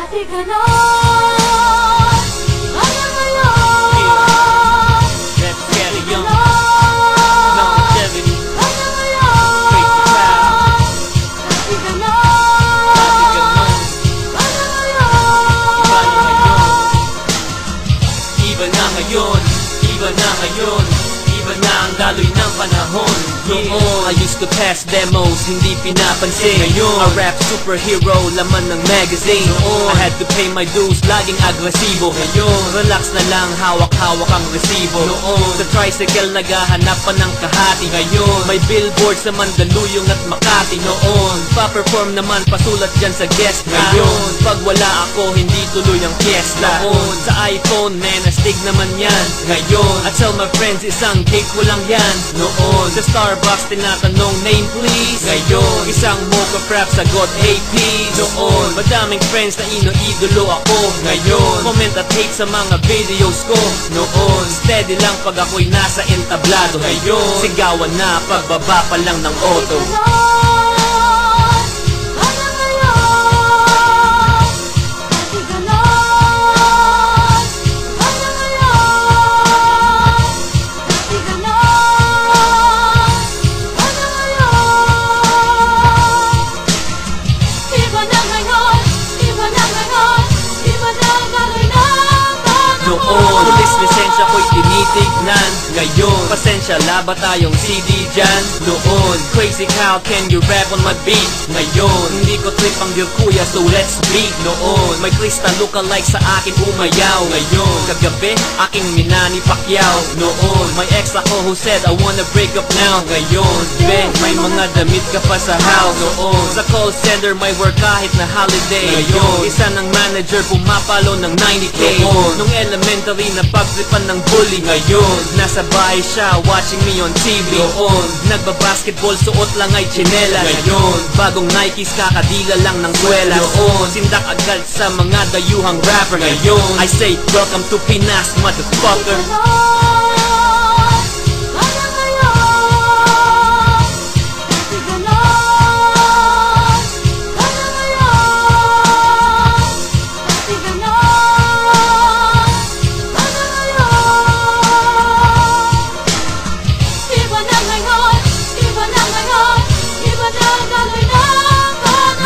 Dati ganon, hanggang ngayon. Let's get it young. Longevity. Hanggang ngayon. Crazy Kyle. Dati ganon, hanggang ngayon. Iba na ngayon, iba na ngayon, iba na ang daloy ng panahon. Noon, I used to pass demos, hindi pinapansin. Ngayon, a rap superhero, laman ng magazine. Noon, I had to pay my dues, laging agresibo. Ngayon, relax na lang, hawak-hawak ang resibo. Noon, sa tricycle naghahanap pa ng kahati. Ngayon, may billboard sa Mandaluyong at Makati. Noon, pa-perform naman, pasulat dyan sa guest. Ngayon, pag wala ako, hindi tuloy ang fiesta. Noon, sa iPhone, man, astig naman yan. Ngayon, I tell my friends, isang cake ko lang yan. Noon, sa Starbucks, tinatanong name please. Ngayon, isang mocha frap, sagot hey please. Noon, madaming friends na ino-idolo ako. Ngayon, comment at hate sa mga videos ko. Noon, steady lang pag ako'y nasa entablado. Ngayon, sigawan na pagbaba pa lang ng auto. Noon, pulis lisensya ko'y tinitignan. Ngayon, pasensya, laba tayong CD dyan. Noon, Crazy Kyle, can you rap on my beat? Ngayon, hindi ko trip ang dear kuya, so let's beat. Noon, may Krista lookalike sa akin umayaw. Ngayon, kagabi, aking minani Pacquiao. Noon, may ex ako who said I wanna break up now. Ngayon, be, may mga damit ka pa sa house. Noon, sa call center may work kahit na holiday. Ngayon, isa ng manager pumapalo ng 90k. Noon, nung elementary na pagtripan ng bully. Ngayon, nasa bahay siya watching me on TV. Noon, nagbabasketball, suot lang ay tsinelas. Ngayon, bagong Nikes, kakadila lang ng swela. Noon, sindak agad sa mga dayuhang rapper. Ngayon, I say welcome to Pinas, motherfucker.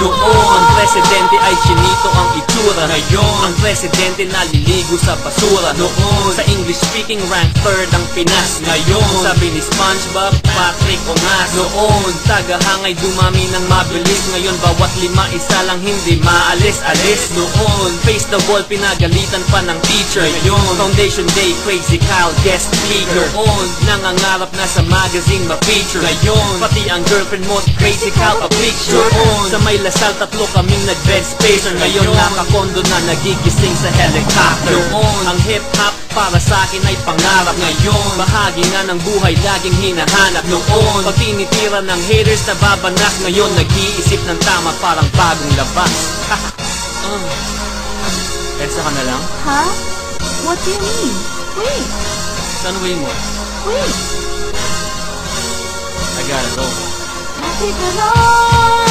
Noon, ang presidente ay chinito ang itsura. Ngayon, ang presidente naliligo sa basura. Noon, sa English-speaking rank third ang Pinas. Ngayon, sabi ni SpongeBob, Patrick Ongas. Noon, tagahangay dumami ng mabilis. Ngayon, bawat lima, isa lang hindi maalis-alis. Noon, face the wall, pinagalitan pa ng teacher. Ngayon, Foundation Day, Crazy Kyle, guest speaker. Noon, nangangarap na sa magazine ma-feature. Ngayon, pati ang girlfriend mo, Crazy Kyle, a picture. Noon, sa may Lasal, tatlo kaming nag-bed spacer. Ngayon, nakakondo na nagigising sa helicopter. Noon, ang hip-hop para sa akin ay pangarap. Ngayon, bahagi na ng buhay, laging hinahanap. Noon, pag tinitira ng haters na babanas. Ngayon, nag-iisip ng tama, parang bagong labas. Elsa ka na lang? Huh? What do you mean? Wait. Saan way mo? Wait. I gotta go. Dati ganon.